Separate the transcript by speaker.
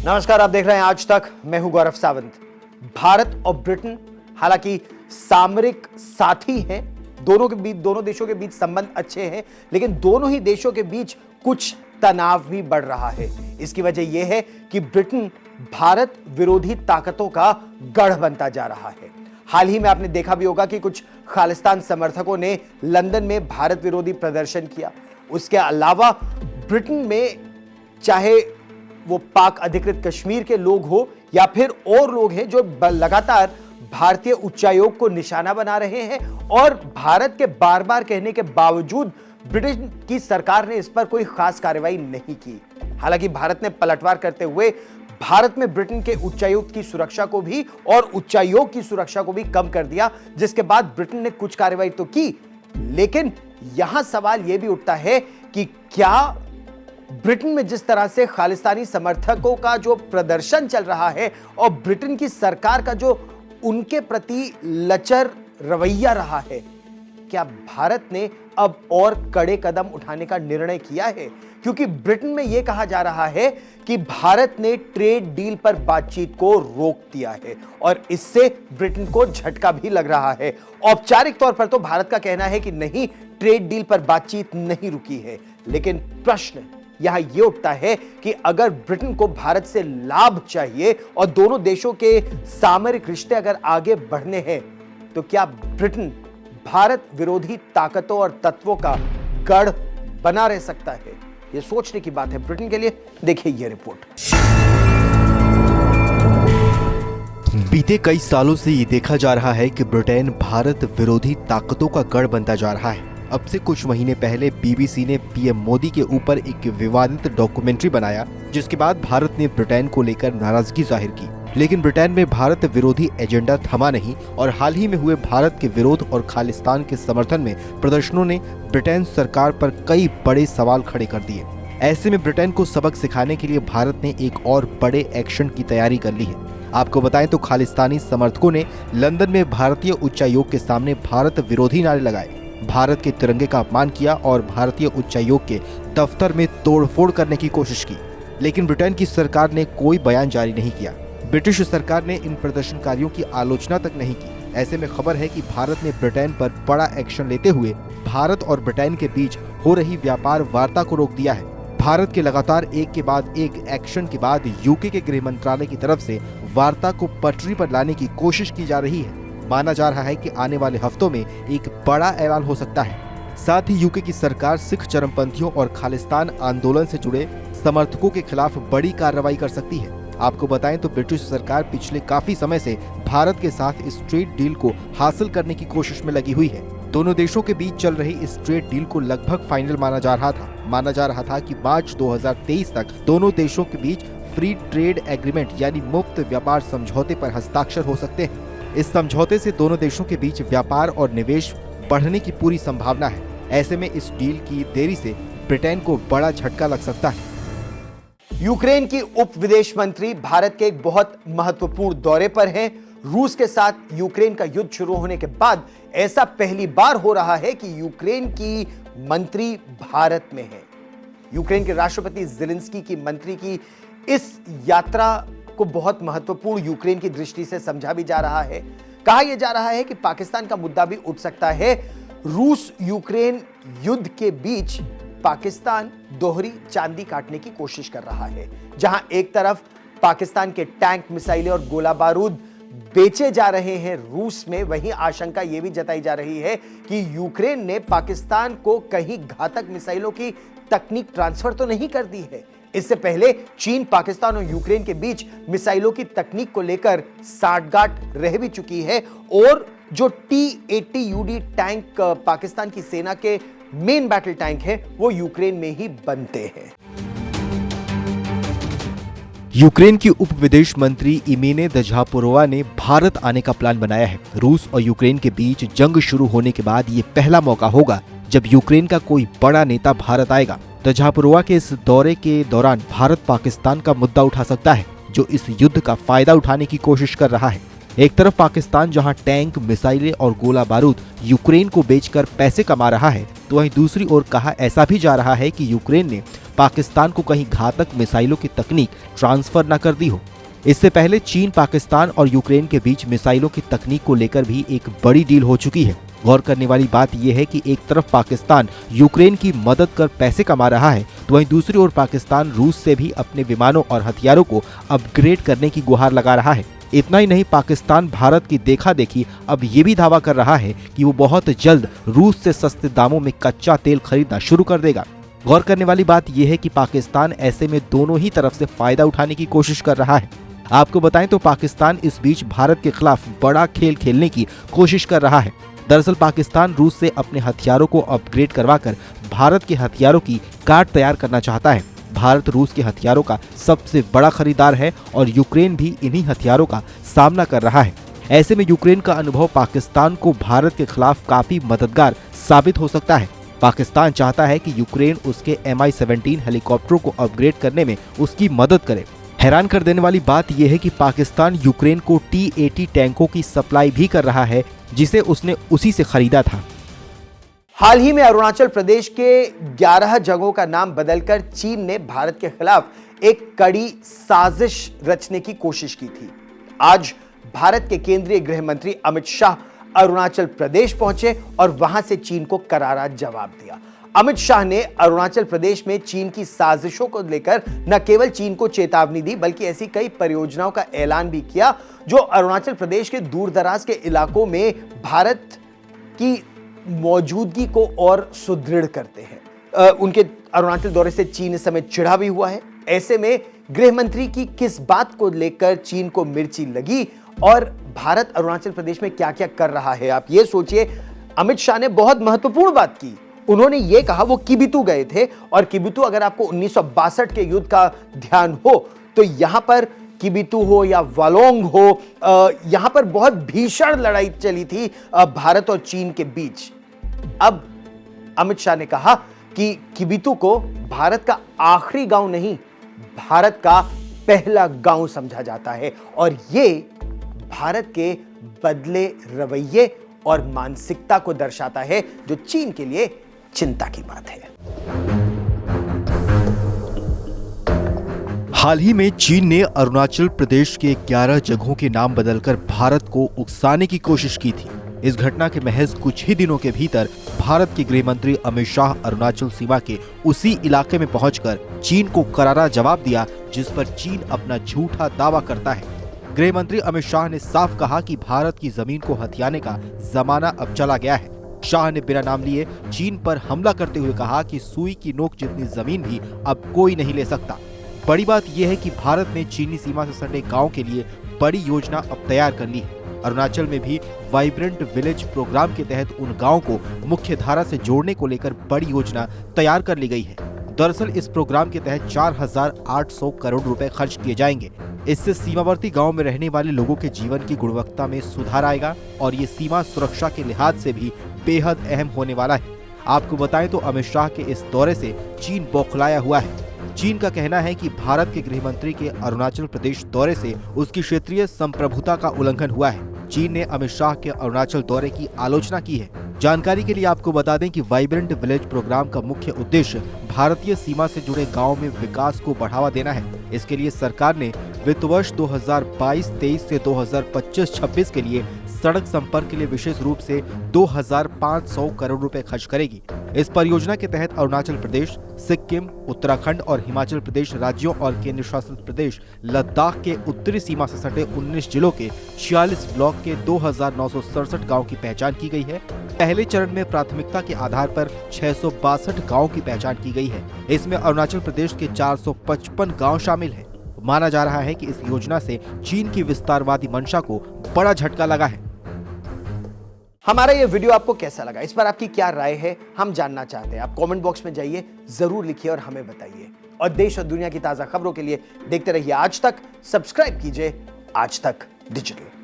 Speaker 1: नमस्कार, आप देख रहे हैं आज तक। मैं हूं गौरव सावंत। भारत और ब्रिटेन हालांकि सामरिक साथी हैं, दोनों देशों के बीच संबंध अच्छे हैं, लेकिन दोनों ही देशों के बीच कुछ तनाव भी बढ़ रहा है। इसकी वजह यह है कि ब्रिटेन भारत विरोधी ताकतों का गढ़ बनता जा रहा है। हाल ही में आपने देखा भी होगा कि कुछ खालिस्तान समर्थकों ने लंदन में भारत विरोधी प्रदर्शन किया। उसके अलावा ब्रिटेन में चाहे वो पाक अधिकृत कश्मीर के लोग हो या फिर और लोग हैं जो लगातार भारतीय उच्चायोग को निशाना बना रहे हैं, और भारत के बार बार कहने के बावजूद ब्रिटेन की सरकार ने इस पर कोई खास कार्रवाई नहीं की। हालांकि भारत ने पलटवार करते हुए भारत में ब्रिटेन के उच्चायुक्त की सुरक्षा को भी और उच्चायोग की सुरक्षा को भी कम कर दिया, जिसके बाद ब्रिटेन ने कुछ कार्रवाई तो की, लेकिन यहां सवाल यह भी उठता है कि क्या ब्रिटेन में जिस तरह से खालिस्तानी समर्थकों का जो प्रदर्शन चल रहा है और ब्रिटेन की सरकार का जो उनके प्रति लचर रवैया रहा है, क्या भारत ने अब और कड़े कदम उठाने का निर्णय किया है? क्योंकि ब्रिटेन में यह कहा जा रहा है कि भारत ने ट्रेड डील पर बातचीत को रोक दिया है और इससे ब्रिटेन को झटका भी लग रहा है। औपचारिक तौर पर तो भारत का कहना है कि नहीं, ट्रेड डील पर बातचीत नहीं रुकी है, लेकिन प्रश्न यहां यह उठता है कि अगर ब्रिटेन को भारत से लाभ चाहिए और दोनों देशों के सामरिक रिश्ते अगर आगे बढ़ने हैं, तो क्या ब्रिटेन भारत विरोधी ताकतों और तत्वों का गढ़ बना रह सकता है? यह सोचने की बात है ब्रिटेन के लिए। देखिए यह रिपोर्ट।
Speaker 2: बीते कई सालों से ये देखा जा रहा है कि ब्रिटेन भारत विरोधी ताकतों का गढ़ बनता जा रहा है। अब से कुछ महीने पहले बीबीसी ने पीएम मोदी के ऊपर एक विवादित डॉक्यूमेंट्री बनाया, जिसके बाद भारत ने ब्रिटेन को लेकर नाराजगी जाहिर की। लेकिन ब्रिटेन में भारत विरोधी एजेंडा थमा नहीं और हाल ही में हुए भारत के विरोध और खालिस्तान के समर्थन में प्रदर्शनों ने ब्रिटेन सरकार पर कई बड़े सवाल खड़े कर दिए। ऐसे में ब्रिटेन को सबक सिखाने के लिए भारत ने एक और बड़े एक्शन की तैयारी कर ली है। आपको बताएं तो खालिस्तानी समर्थकों ने लंदन में भारतीय उच्चायोग के सामने भारत विरोधी नारे लगाए, भारत के तिरंगे का अपमान किया और भारतीय उच्चायोग के दफ्तर में तोड़फोड़ करने की कोशिश की। लेकिन ब्रिटेन की सरकार ने कोई बयान जारी नहीं किया। ब्रिटिश सरकार ने इन प्रदर्शनकारियों की आलोचना तक नहीं की। ऐसे में खबर है कि भारत ने ब्रिटेन पर बड़ा एक्शन लेते हुए भारत और ब्रिटेन के बीच हो रही व्यापार वार्ता को रोक दिया है। भारत के लगातार एक के बाद एक एक्शन के बाद यूके के गृह मंत्रालय की तरफ से वार्ता को पटरी पर लाने की कोशिश की जा रही है। माना जा रहा है कि आने वाले हफ्तों में एक बड़ा ऐलान हो सकता है। साथ ही यूके की सरकार सिख चरमपंथियों और खालिस्तान आंदोलन से जुड़े समर्थकों के खिलाफ बड़ी कार्रवाई कर सकती है। आपको बताएं तो ब्रिटिश सरकार पिछले काफी समय से भारत के साथ इस ट्रेड डील को हासिल करने की कोशिश में लगी हुई है। दोनों देशों के बीच चल रही इस ट्रेड डील को लगभग फाइनल माना जा रहा था कि मार्च 2023 तक दोनों देशों के बीच फ्री ट्रेड एग्रीमेंट यानी मुक्त व्यापार समझौते पर हस्ताक्षर हो सकते हैं। इस समझौते से दोनों देशों के बीच व्यापार और निवेश बढ़ने की पूरी संभावना है। ऐसे में इस डील की देरी से ब्रिटेन को बड़ा झटका लग सकता है।
Speaker 1: यूक्रेन की उप विदेश मंत्री भारत के एक बहुत महत्वपूर्ण दौरे पर हैं। रूस के साथ यूक्रेन का युद्ध शुरू होने के बाद ऐसा पहली बार हो रहा है कि यूक्रेन की मंत्री भारत में है। यूक्रेन के राष्ट्रपति ज़ेलेंस्की की मंत्री की इस यात्रा को बहुत महत्वपूर्ण यूक्रेन की दृष्टि से समझा भी जा रहा है। कहा यह जा रहा है कि पाकिस्तान का मुद्दा भी उठ सकता है। रूस यूक्रेन युद्ध के बीच पाकिस्तान दोहरी चांदी काटने की कोशिश कर रहा है। जहां एक तरफ पाकिस्तान के टैंक, मिसाइलें और गोला बारूद बेचे जा रहे हैं रूस में, वहीं आशंका यह भी जताई जा रही है कि यूक्रेन ने पाकिस्तान को कहीं घातक मिसाइलों की तकनीक ट्रांसफर तो नहीं कर दी है। इससे पहले चीन, पाकिस्तान और यूक्रेन के बीच मिसाइलों की तकनीक को लेकर साठगांठ रह भी चुकी है, और जो T-80UD टैंक पाकिस्तान की सेना के मेन बैटल टैंक है, वो यूक्रेन में ही बनते हैं।
Speaker 2: यूक्रेन की उप विदेश मंत्री इमेने दजापोरोवा ने भारत आने का प्लान बनाया है। रूस और यूक्रेन के बीच जंग शुरू होने के बाद ये पहला मौका होगा जब यूक्रेन का कोई बड़ा नेता भारत आएगा। दजापोरोवा के इस दौरे के दौरान भारत पाकिस्तान का मुद्दा उठा सकता है, जो इस युद्ध का फायदा उठाने की कोशिश कर रहा है। एक तरफ पाकिस्तान जहां टैंक, मिसाइलें और गोला बारूद यूक्रेन को बेचकर पैसे कमा रहा है, तो वहीं दूसरी ओर कहा ऐसा भी जा रहा है कि यूक्रेन ने पाकिस्तान को कहीं घातक मिसाइलों की तकनीक ट्रांसफर न कर दी हो। इससे पहले चीन, पाकिस्तान और यूक्रेन के बीच मिसाइलों की तकनीक को लेकर भी एक बड़ी डील हो चुकी है। गौर करने वाली बात यह है कि एक तरफ पाकिस्तान यूक्रेन की मदद कर पैसे कमा रहा है, तो वहीं दूसरी ओर पाकिस्तान रूस से भी अपने विमानों और हथियारों को अपग्रेड करने की गुहार लगा रहा है। इतना ही नहीं, पाकिस्तान भारत की देखा देखी अब ये भी दावा कर रहा है कि वो बहुत जल्द रूस से सस्ते दामों में कच्चा तेल खरीदना शुरू कर देगा। गौर करने वाली बात यह है कि पाकिस्तान ऐसे में दोनों ही तरफ से फायदा उठाने की कोशिश कर रहा है। आपको बताएं तो पाकिस्तान इस बीच भारत के खिलाफ बड़ा खेल खेलने की कोशिश कर रहा है। दरअसल पाकिस्तान रूस से अपने हथियारों को अपग्रेड करवाकर भारत के हथियारों की कार्ड तैयार करना चाहता है। भारत रूस के हथियारों का सबसे बड़ा खरीदार है और यूक्रेन भी इन्हीं हथियारों का सामना कर रहा है। ऐसे में यूक्रेन का अनुभव पाकिस्तान को भारत के खिलाफ काफी मददगार साबित हो सकता है। पाकिस्तान चाहता है कि यूक्रेन उसके Mi-17 हेलीकॉप्टरों को अपग्रेड करने में उसकी मदद करे। हैरान कर देने वाली बात यह है कि पाकिस्तान यूक्रेन को T-80 टैंकों की सप्लाई भी कर रहा है, जिसे उसने उसी से खरीदा था।
Speaker 1: हाल ही में अरुणाचल प्रदेश के 11 जगहों का नाम बदलकर चीन ने भारत के खिलाफ एक कड़ी साजिश रचने की कोशिश की थी। आज भारत के केंद्रीय गृह मंत्री अमित शाह अरुणाचल प्रदेश पहुंचे और वहां से चीन को करारा जवाब दिया। अमित शाह ने अरुणाचल प्रदेश में चीन की साजिशों को लेकर न केवल चीन को चेतावनी दी, बल्कि ऐसी कई परियोजनाओं का ऐलान भी किया जो अरुणाचल प्रदेश के दूरदराज के इलाकों में भारत की मौजूदगी को और सुदृढ़ करते हैं। उनके अरुणाचल दौरे से चीन इस समय चिढ़ा भी हुआ है। ऐसे में गृह मंत्री की किस बात को लेकर चीन को मिर्ची लगी और भारत अरुणाचल प्रदेश में क्या क्या कर रहा है, आप ये सोचिए। अमित शाह ने बहुत महत्वपूर्ण बात की। उन्होंने ये कहा, वो किबितू गए थे और किबितू, अगर आपको 1962 के युद्ध का ध्यान हो तो यहां पर किबितू हो या वालोंग हो, यहां पर बहुत भीषण लड़ाई चली थी भारत और चीन के बीच। अब अमित शाह ने कहा कि किबितू को भारत का आखिरी गांव नहीं, भारत का पहला गांव समझा जाता है और ये भारत के बदले रवैये और मानसिकता को दर्शाता है, जो चीन के लिए चिंता की बात है।
Speaker 2: हाल ही में चीन ने अरुणाचल प्रदेश के 11 जगहों के नाम बदलकर भारत को उकसाने की कोशिश की थी। इस घटना के महज कुछ ही दिनों के भीतर भारत के गृह मंत्री अमित शाह अरुणाचल सीमा के उसी इलाके में पहुंचकर चीन को करारा जवाब दिया, जिस पर चीन अपना झूठा दावा करता है। गृह मंत्री अमित शाह ने साफ कहा कि भारत की जमीन को हथियाने का जमाना अब चला गया है। शाह ने बिना नाम लिए चीन पर हमला करते हुए कहा कि सुई की नोक जितनी जमीन भी अब कोई नहीं ले सकता। बड़ी बात यह है कि भारत ने चीनी सीमा से सटे गांव के लिए बड़ी योजना अब तैयार कर ली है। अरुणाचल में भी वाइब्रेंट विलेज प्रोग्राम के तहत उन गांवों को मुख्य धारा से जोड़ने को लेकर बड़ी योजना तैयार कर ली गई है। दरअसल इस प्रोग्राम के तहत 4,800 करोड़ रुपए खर्च किए जाएंगे। इससे सीमावर्ती गांव में रहने वाले लोगों के जीवन की गुणवत्ता में सुधार आएगा और ये सीमा सुरक्षा के लिहाज से भी बेहद अहम होने वाला है। आपको बताएं तो अमित शाह के इस दौरे से चीन बौखलाया हुआ है। चीन का कहना है कि भारत के गृह मंत्री के अरुणाचल प्रदेश दौरे से उसकी क्षेत्रीय संप्रभुता का उल्लंघन हुआ है। चीन ने अमित शाह के अरुणाचल दौरे की आलोचना की है। जानकारी के लिए आपको बता दें कि वाइब्रेंट विलेज प्रोग्राम का मुख्य उद्देश्य भारतीय सीमा से जुड़े गाँव में विकास को बढ़ावा देना है। इसके लिए सरकार ने वित्त वर्ष 2022-23 से 2025-26 के लिए सड़क संपर्क के लिए विशेष रूप से 2,500 करोड़ रुपए खर्च करेगी। इस परियोजना के तहत अरुणाचल प्रदेश, सिक्किम, उत्तराखंड और हिमाचल प्रदेश राज्यों और केंद्र शासित प्रदेश लद्दाख के उत्तरी सीमा से सटे 19 जिलों के 46 ब्लॉक के 2,967 गाँव की पहचान की गई है। पहले चरण में प्राथमिकता के आधार पर 662 गाँव की पहचान की गई है। इसमें अरुणाचल प्रदेश के 455 गाँव शामिल है। माना जा रहा है कि इस योजना से चीन की विस्तारवादी मंशा को बड़ा झटका लगा है।
Speaker 1: हमारा ये वीडियो आपको कैसा लगा, इस पर आपकी क्या राय है, हम जानना चाहते हैं। आप कमेंट बॉक्स में जाइए, जरूर लिखिए और हमें बताइए। और देश और दुनिया की ताजा खबरों के लिए देखते रहिए आज तक। सब्सक्राइब कीजिए आज तक डिजिटल।